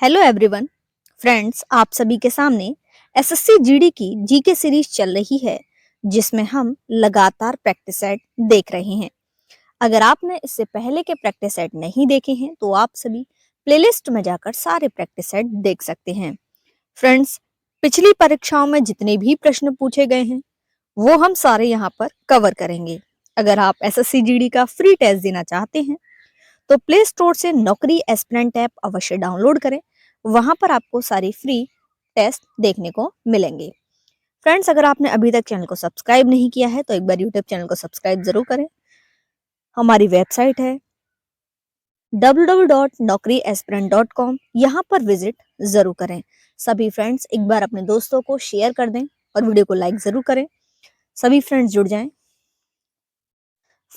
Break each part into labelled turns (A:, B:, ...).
A: Hello everyone. Friends, आप सभी के सामने एसएससी जीडी की जीके सीरीज चल रही है जिसमें हम लगातार प्रैक्टिस सेट देख रहे हैं। अगर आपने इससे पहले के प्रैक्टिस सेट नहीं देखे हैं तो आप सभी प्लेलिस्ट में जाकर सारे प्रैक्टिस सेट देख सकते हैं। फ्रेंड्स, पिछली परीक्षाओं में जितने भी प्रश्न पूछे गए हैं वो हम सारे यहाँ पर कवर करेंगे। अगर आप एसएससी जीडी का फ्री टेस्ट देना चाहते हैं तो प्ले स्टोर से नौकरी एस्पिरेंट ऐप अवश्य डाउनलोड करें। वहां पर आपको सारी फ्री टेस्ट देखने को मिलेंगे। फ्रेंड्स, अगर आपने अभी तक चैनल को सब्सक्राइब नहीं किया है तो एक बार यूट्यूब चैनल को सब्सक्राइब जरूर करें। हमारी वेबसाइट है www.naukriaspirant.com। यहाँ पर विजिट जरूर करें। सभी फ्रेंड्स एक बार अपने दोस्तों को शेयर कर दें और वीडियो को लाइक जरूर करें। सभी फ्रेंड्स जुड़ जाएं।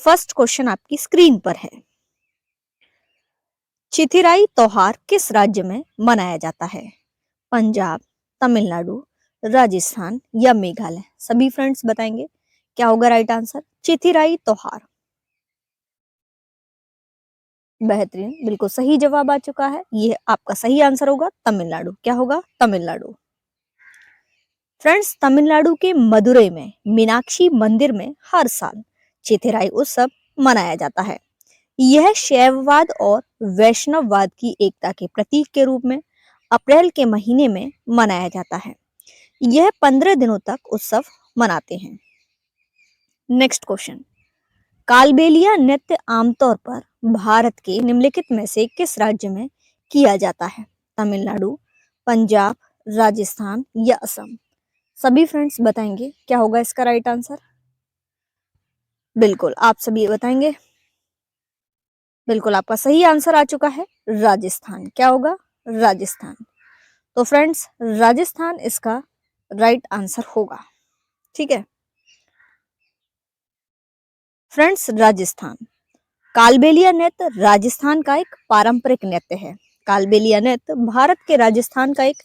A: फर्स्ट क्वेश्चन आपकी स्क्रीन पर है। चिथिराई त्योहार किस राज्य में मनाया जाता है? पंजाब, तमिलनाडु, राजस्थान या मेघालय? सभी फ्रेंड्स बताएंगे क्या होगा राइट आंसर। चिथिराई त्योहार। बेहतरीन, बिल्कुल सही जवाब आ चुका है। ये आपका सही आंसर होगा तमिलनाडु। क्या होगा? तमिलनाडु। फ्रेंड्स, तमिलनाडु के मदुरई में मीनाक्षी मंदिर में हर साल चिथिराई उत्सव मनाया जाता है। यह शैववाद और वैष्णववाद की एकता के प्रतीक के रूप में अप्रैल के महीने में मनाया जाता है। यह 15 दिनों तक उत्सव मनाते हैं। Next question. कालबेलिया नृत्य आमतौर पर भारत के निम्नलिखित में से किस राज्य में किया जाता है? तमिलनाडु, पंजाब, राजस्थान या असम? सभी फ्रेंड्स बताएंगे क्या होगा इसका राइट आंसर। बिल्कुल आप सभी बताएंगे। बिल्कुल आपका सही आंसर आ चुका है राजस्थान। क्या होगा? राजस्थान। तो फ्रेंड्स, राजस्थान इसका राइट आंसर होगा। ठीक है फ्रेंड्स, राजस्थान। कालबेलिया नृत्य राजस्थान का एक पारंपरिक नृत्य है। कालबेलिया नृत्य भारत के राजस्थान का एक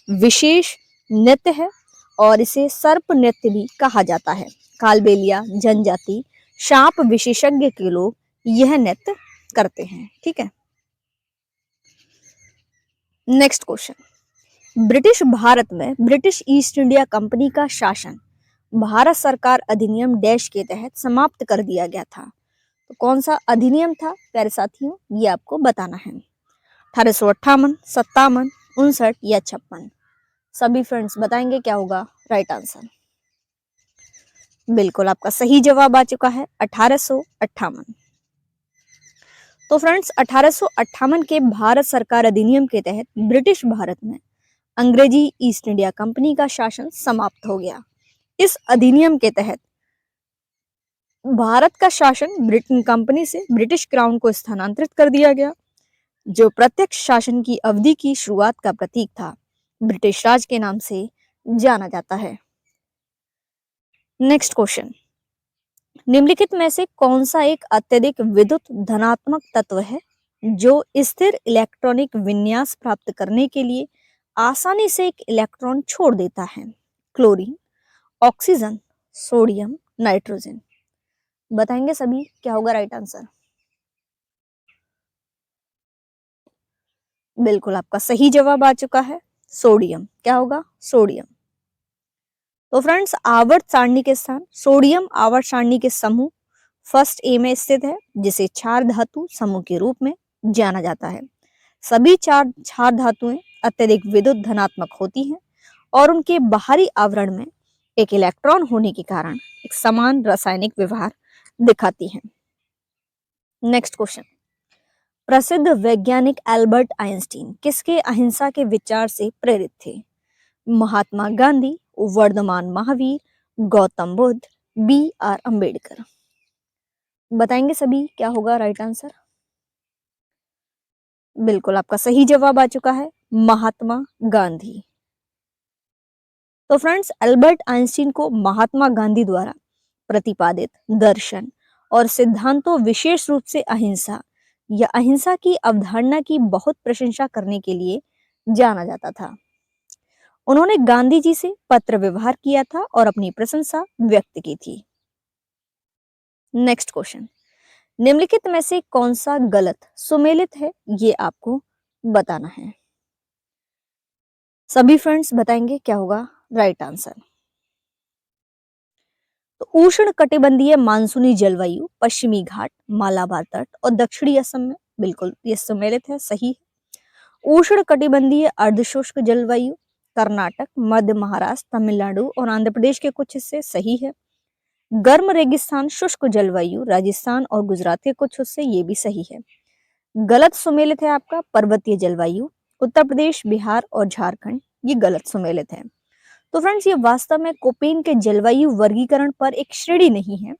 A: विशेष नृत्य है और इसे सर्प नृत्य भी कहा जाता है। कालबेलिया जनजाति सांप विशेषज्ञ के लोग यह नृत्य करते हैं। ठीक है, नेक्स्ट क्वेश्चन। ब्रिटिश भारत में ब्रिटिश ईस्ट इंडिया कंपनी का शासन भारत सरकार अधिनियम डैश के तहत समाप्त कर दिया गया था। तो कौन सा अधिनियम था प्यारे साथियों, ये आपको बताना है। 1858, 57, 59 या 56? सभी फ्रेंड्स बताएंगे क्या होगा राइट आंसर। बिल्कुल आपका सही जवाब आ चुका है 1858। तो फ्रेंड्स, 1858 के भारत सरकार अधिनियम के तहत ब्रिटिश भारत में अंग्रेजी ईस्ट इंडिया कंपनी का शासन समाप्त हो गया। इस अधिनियम के तहत भारत का शासन ब्रिटेन कंपनी से ब्रिटिश क्राउन को स्थानांतरित कर दिया गया, जो प्रत्यक्ष शासन की अवधि की शुरुआत का प्रतीक था। ब्रिटिश राज के नाम से जाना जाता है। Next question. निम्नलिखित में से कौन सा एक अत्यधिक विद्युत धनात्मक तत्व है जो स्थिर इलेक्ट्रॉनिक विन्यास प्राप्त करने के लिए आसानी से एक इलेक्ट्रॉन छोड़ देता है? Chlorine, oxygen, sodium, nitrogen? बताएंगे सभी क्या होगा राइट आंसर। बिल्कुल आपका सही जवाब आ चुका है सोडियम। क्या होगा? सोडियम। तो फ्रेंड्स, आवर्त सारणी के स्थान सोडियम आवर्त सारणी के समूह फर्स्ट ए में स्थित है, जिसे क्षार धातु समूह के रूप में जाना जाता है। सभी चार क्षार धातुएं अत्यधिक विद्युत धनात्मक होती हैं और उनके बाहरी आवरण में एक इलेक्ट्रॉन होने के कारण एक समान रासायनिक व्यवहार दिखाती हैं। Next question. प्रसिद्ध वैज्ञानिक एल्बर्ट आइंस्टीन किसके अहिंसा के विचार से प्रेरित थे? महात्मा गांधी, वर्धमान महावीर, गौतम बुद्ध, B.R. अम्बेडकर? बताएंगे सभी क्या होगा राइट आंसर। बिल्कुल आपका सही जवाब आ चुका है महात्मा गांधी। तो फ्रेंड्स, एल्बर्ट आइंस्टीन को महात्मा गांधी द्वारा प्रतिपादित दर्शन और सिद्धांतों, विशेष रूप से अहिंसा या अहिंसा की अवधारणा की बहुत प्रशंसा करने के लिए जाना जाता था। उन्होंने गांधी जी से पत्र व्यवहार किया था और अपनी प्रशंसा व्यक्त की थी। Next question. निम्नलिखित में से कौन सा गलत सुमेलित है, ये आपको बताना है। सभी फ्रेंड्स बताएंगे क्या होगा राइट आंसर। तो उष्ण कटिबंधीय मानसूनी जलवायु पश्चिमी घाट, मालाबार तट और दक्षिणी असम में बिल्कुल ये सम्मिलित है, सही है। उष्ण कटिबंधीय अर्धशुष्क जलवायु कर्नाटक, मध्य महाराष्ट्र, तमिलनाडु और आंध्र प्रदेश के कुछ हिस्से, सही है। गर्म रेगिस्तान शुष्क जलवायु राजस्थान और गुजरात के कुछ हिस्से, ये भी सही है। गलत सुमेलित है आपका पर्वतीय जलवायु उत्तर प्रदेश, बिहार और झारखंड, ये गलत सुमेलित है। तो फ्रेंड्स ये वास्तव में कोपेन के जलवायु वर्गीकरण पर एक श्रेणी नहीं है,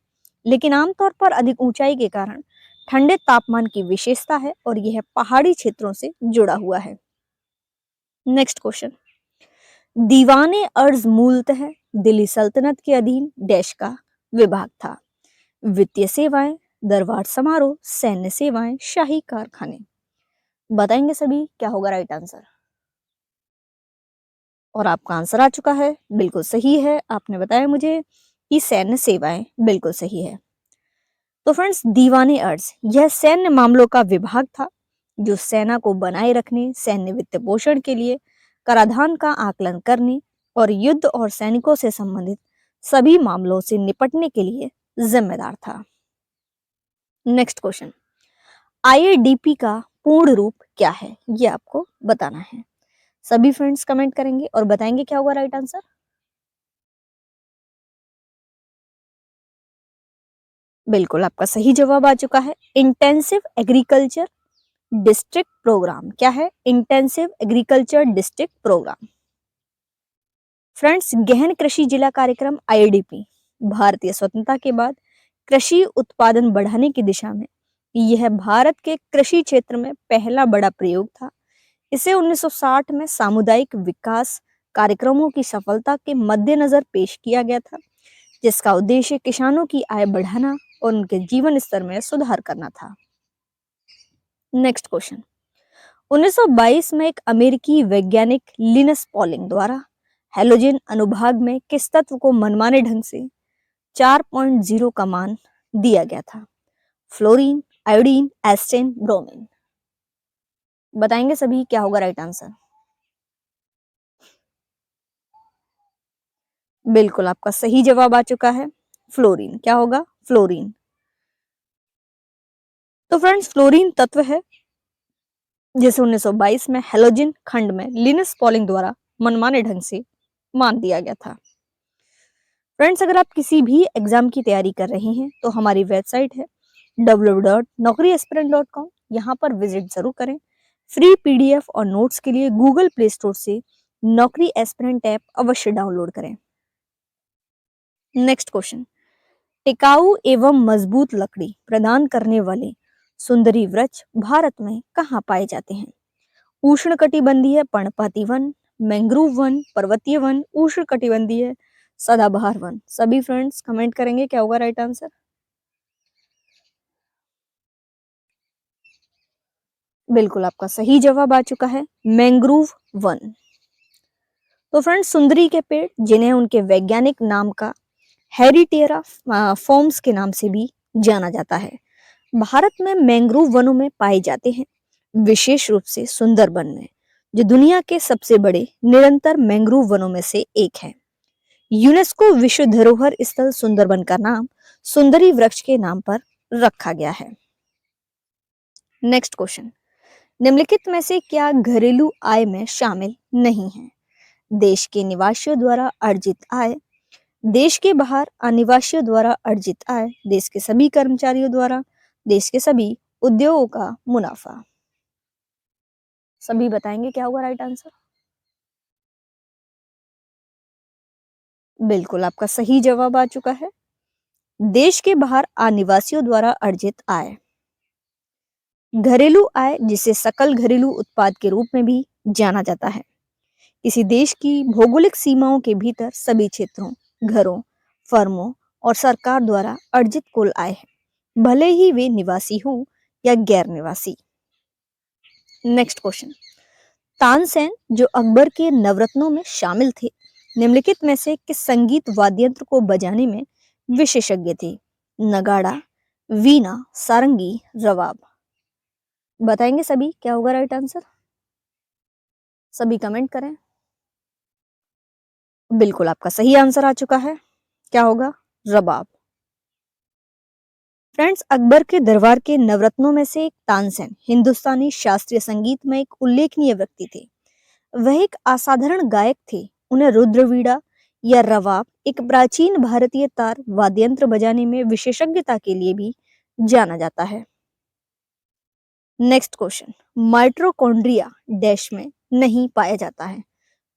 A: लेकिन आमतौर पर अधिक ऊंचाई के कारण ठंडे तापमान की विशेषता है और यह पहाड़ी क्षेत्रों से जुड़ा हुआ है। नेक्स्ट क्वेश्चन, दीवाने अर्ज मूलतः दिल्ली सल्तनत के अधीन डैश का विभाग था। वित्तीय सेवाएं, दरबार समारोह, सैन्य सेवाएं, शाही कारखाने। बताएंगे सभी क्या होगा राइट आंसर। और आपका आंसर आ चुका है, बिल्कुल सही है। आपने बताया मुझे कि सैन्य सेवाएं, बिल्कुल सही है। तो फ्रेंड्स दीवाने अर्ज यह सैन्य मामलों का विभाग था जो सेना को बनाए रखने, सैन्य वित्त पोषण के लिए कराधान का आकलन करने और युद्ध और सैनिकों से संबंधित सभी मामलों से निपटने के लिए जिम्मेदार था। नेक्स्ट क्वेश्चन, आईएडीपी का पूर्ण रूप क्या है, ये आपको बताना है। सभी फ्रेंड्स कमेंट करेंगे और बताएंगे क्या होगा राइट आंसर। बिल्कुल आपका सही जवाब आ चुका है, इंटेंसिव एग्रीकल्चर डिस्ट्रिक्ट प्रोग्राम। क्या है? Intensive agriculture district program. Friends गहन कृषि जिला कार्यक्रम आईडीपी भारतीय स्वतंत्रता के बाद कृषि उत्पादन बढ़ाने की दिशा में यह भारत के कृषि क्षेत्र में पहला बड़ा प्रयोग था। इसे 1960 में सामुदायिक विकास कार्यक्रमों की सफलता के मद्देनजर पेश किया गया था, जिसका उद्देश्य किसानों की आय बढ़ाना और उनके जीवन स्तर में सुधार करना था। नेक्स्ट क्वेश्चन, 1922 में एक अमेरिकी वैज्ञानिक लिनस पॉलिंग द्वारा हैलोजन अनुभाग में किस तत्व को मनमाने ढंग से 4.0 का मान दिया गया था? Fluorine, iodine, astatine, bromine. बताएंगे सभी क्या होगा राइट आंसर। बिल्कुल आपका सही जवाब आ चुका है, फ्लोरीन। क्या होगा? फ्लोरीन। तो फ्रेंड्स फ्लोरीन तत्व है जिसे 1922 में हैलोजन खंड में लिनस पॉलिंग द्वारा मनमाने ढंग से मान दिया गया था। फ्रेंड्स अगर आप किसी भी एग्जाम की तैयारी कर रहे हैं तो हमारी वेबसाइट है www.naukriaspirant.com, यहाँ पर विजिट जरूर करें। फ्री पीडीएफ और नोट्स के लिए गूगल प्ले स्टोर से नौकरी एस्पिरेंट ऐप अवश्य डाउनलोड करें। नेक्स्ट क्वेश्चन, टिकाऊ एवं मजबूत लकड़ी प्रदान करने वाले सुंदरी वृक्ष भारत में कहाँ पाए जाते हैं? उष्णकटिबंधीय पर्णपाती वन, मैंग्रोव वन, पर्वतीय वन, उष्णकटिबंधीय सदाबहार वन। सभी फ्रेंड्स कमेंट करेंगे क्या होगा राइट आंसर। बिल्कुल आपका सही जवाब आ चुका है, मैंग्रोव वन। तो फ्रेंड्स सुंदरी के पेड़ जिन्हें उनके वैज्ञानिक नाम का हेरिटेरा फॉर्म्स के नाम से भी जाना जाता है, भारत में मैंग्रोव वनों में पाए जाते हैं, विशेष रूप से सुंदरबन में, जो दुनिया के सबसे बड़े निरंतर मैंग्रोव वनों में से एक है। यूनेस्को विश्व धरोहर स्थल सुंदरबन का नाम सुंदरी वृक्ष के नाम पर रखा गया है। नेक्स्ट क्वेश्चन, निम्नलिखित में से क्या घरेलू आय में शामिल नहीं है? देश के निवासियों द्वारा अर्जित आय, देश के बाहर अनिवासियों द्वारा अर्जित आय, देश के सभी कर्मचारियों द्वारा, देश के सभी उद्योगों का मुनाफा। सभी बताएंगे क्या होगा राइट आंसर। बिल्कुल आपका सही जवाब आ चुका है, देश के बाहर अनिवासियों द्वारा अर्जित आय। घरेलू आय जिसे सकल घरेलू उत्पाद के रूप में भी जाना जाता है, किसी देश की भौगोलिक सीमाओं के भीतर सभी क्षेत्रों, घरों, फर्मों और सरकार द्वारा अर्जित कुल आय है, भले ही वे निवासी हों या गैर निवासी। नेक्स्ट क्वेश्चन, तानसेन जो अकबर के नवरत्नों में शामिल थे, निम्नलिखित में से किस संगीत वाद्ययंत्र को बजाने में विशेषज्ञ थे? नगाड़ा, वीणा, सारंगी, रबाब। बताएंगे सभी क्या होगा राइट आंसर। सभी कमेंट करें। बिल्कुल आपका सही आंसर आ चुका है। क्या होगा? रबाब। फ्रेंड्स, अकबर के दरबार के नवरत्नों में से एक तानसेन हिंदुस्तानी शास्त्रीय संगीत में एक उल्लेखनीय व्यक्ति थे। वह एक असाधारण गायक थे। उन्हें रुद्रवीणा या रवाब, एक प्राचीन भारतीय तार वाद्य यंत्र बजाने में विशेषज्ञता के लिए भी जाना जाता है। नेक्स्ट क्वेश्चन, माइटोकॉन्ड्रिया डैश में नहीं पाया जाता है?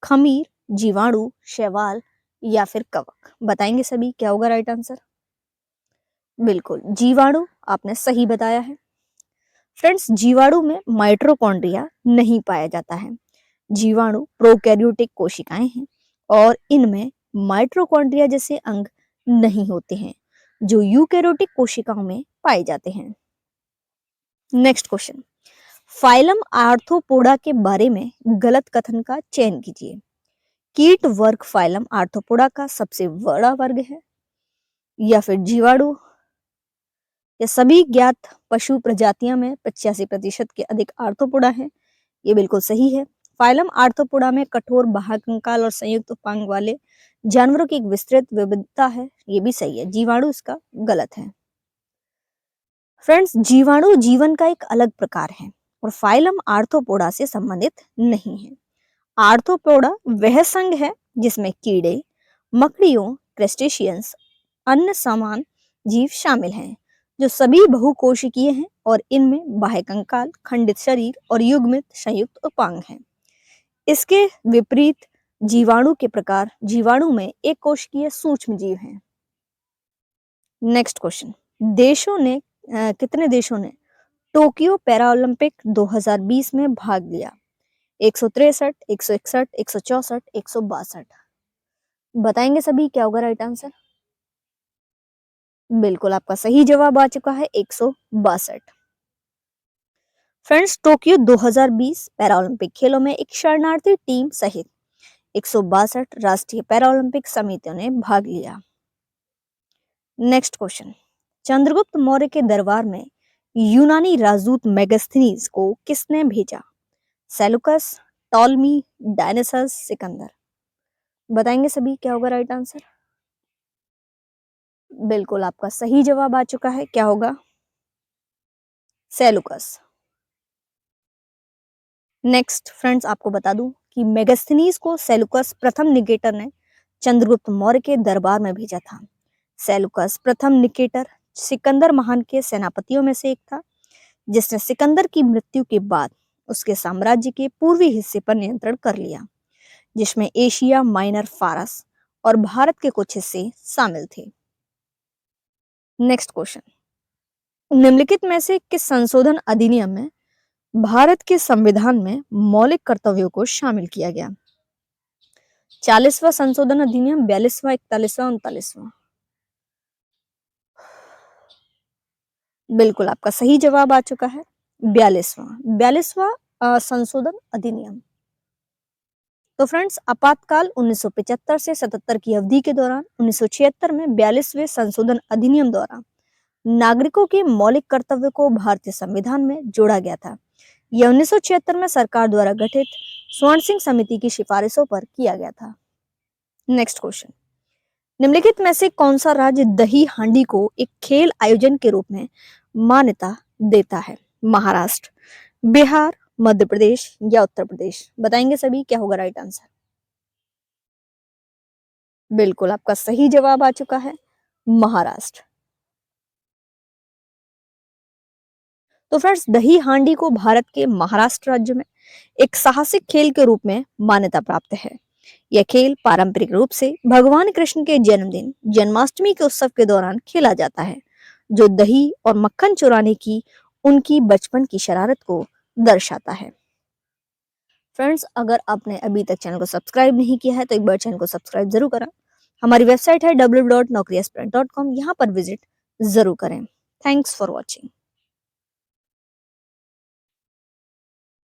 A: खमीर, जीवाणु, शैवाल या फिर कवक? बताएंगे सभी, क्या होगा राइट आंसर? बिल्कुल जीवाणु, आपने सही बताया है। फ्रेंड्स, जीवाणु में माइटोकॉन्ड्रिया नहीं पाया जाता है। जीवाणु प्रोकैरियोटिक कोशिकाएं हैं और इनमें माइटोकॉन्ड्रिया जैसे अंग नहीं होते हैं जो यूकैरियोटिक कोशिकाओं में पाए जाते हैं। नेक्स्ट क्वेश्चन, फाइलम आर्थ्रोपोडा के बारे में गलत कथन का चयन कीजिए। कीट वर्ग फाइलम आर्थ्रोपोडा का सबसे बड़ा वर्ग है, या फिर जीवाणु, या सभी ज्ञात पशु प्रजातियों में 85% के अधिक आर्थ्रोपोडा है। ये बिल्कुल सही है। फाइलम आर्थ्रोपोडा में कठोर बाह्यकंकाल और संयुक्त उपांग वाले जानवरों की एक विस्तृत विविधता है। ये भी सही है। जीवाणु इसका गलत है। फ्रेंड्स, जीवाणु जीवन का एक अलग प्रकार है और फाइलम आर्थ्रोपोडा से संबंधित नहीं है। आर्थ्रोपोडा वह संघ है जिसमें कीड़े, मकड़ियों, क्रस्टेशियंस, अन्य समान जीव शामिल हैं, जो सभी बहुकोशिकीय हैं और इनमें बाह्यकंकाल, खंडित शरीर और युग्मित संयुक्त उपांग हैं। इसके विपरीत जीवाणु के प्रकार जीवाणु में एक कोशिकीय सूक्ष्म जीव हैं। नेक्स्ट क्वेश्चन, कितने देशों ने टोक्यो पैरालंपिक 2020 में भाग लिया? 163, 161, 164, 162? बताएंगे सभी, क्या होगा राइट आंसर? बिल्कुल आपका सही जवाब आ चुका है 162। फ्रेंड्स, टोक्यो 2020 पैरालंपिक खेलों में एक शरणार्थी टीम सहित 162 राष्ट्रीय पैरालंपिक समितियों ने भाग लिया। नेक्स्ट क्वेश्चन, चंद्रगुप्त मौर्य के दरबार में यूनानी राजदूत मेगास्थनीज को किसने भेजा? Seleucus, Ptolemy, Dionysus, Sikandar? बताएंगे सभी, क्या होगा राइट आंसर? बिल्कुल आपका सही जवाब आ चुका है। क्या होगा? सेलुकस। नेक्स्ट फ्रेंड्स, आपको बता दूं कि मेगास्थनीज को सेलुकस प्रथम निकेटर ने चंद्रगुप्त मौर्य के दरबार में भेजा था। सेलुकस प्रथम निकेटर सिकंदर महान के सेनापतियों में से एक था, जिसने सिकंदर की मृत्यु के बाद उसके साम्राज्य के पूर्वी हिस्से पर नियंत्रण कर लिया, जिसमें एशिया माइनर, फारस और भारत के कुछ हिस्से शामिल थे। नेक्स्ट क्वेश्चन, निम्नलिखित में से किस संशोधन अधिनियम में भारत के संविधान में मौलिक कर्तव्यों को शामिल किया गया? 40वां संशोधन अधिनियम, 42वां, 41वां, 39वां? बिल्कुल आपका सही जवाब आ चुका है 42वां संशोधन अधिनियम। तो फ्रेंड्स, आपातकाल 1975 से 77 की अवधि के दौरान 1976 में 42वें संशोधन अधिनियम द्वारा नागरिकों के मौलिक कर्तव्य को भारतीय संविधान में जोड़ा गया था। यह 1976 में सरकार द्वारा गठित स्वर्ण सिंह समिति की सिफारिशों पर किया गया था। नेक्स्ट क्वेश्चन, निम्नलिखित में से कौन सा राज्य दही हांडी को एक खेल आयोजन के रूप में मान्यता देता है? महाराष्ट्र, बिहार, मध्य प्रदेश या उत्तर प्रदेश? बताएंगे सभी, क्या होगा राइट आंसर? बिल्कुल आपका सही जवाब आ चुका है महाराष्ट्र। तो फ्रेंड्स, दही हांडी को भारत के महाराष्ट्र राज्य में एक साहसिक खेल के रूप में मान्यता प्राप्त है। यह खेल पारंपरिक रूप से भगवान कृष्ण के जन्मदिन जन्माष्टमी के उत्सव के दौरान खेला जाता है, जो दही और मक्खन चुराने की उनकी बचपन की शरारत को दर्शाता है। फ्रेंड्स, अगर आपने अभी तक चैनल को सब्सक्राइब नहीं किया है तो एक बार चैनल को सब्सक्राइब जरूर करें। हमारी वेबसाइट है www.naukriaspirant.com, यहाँ पर विजिट जरूर करें। Thanks for watching.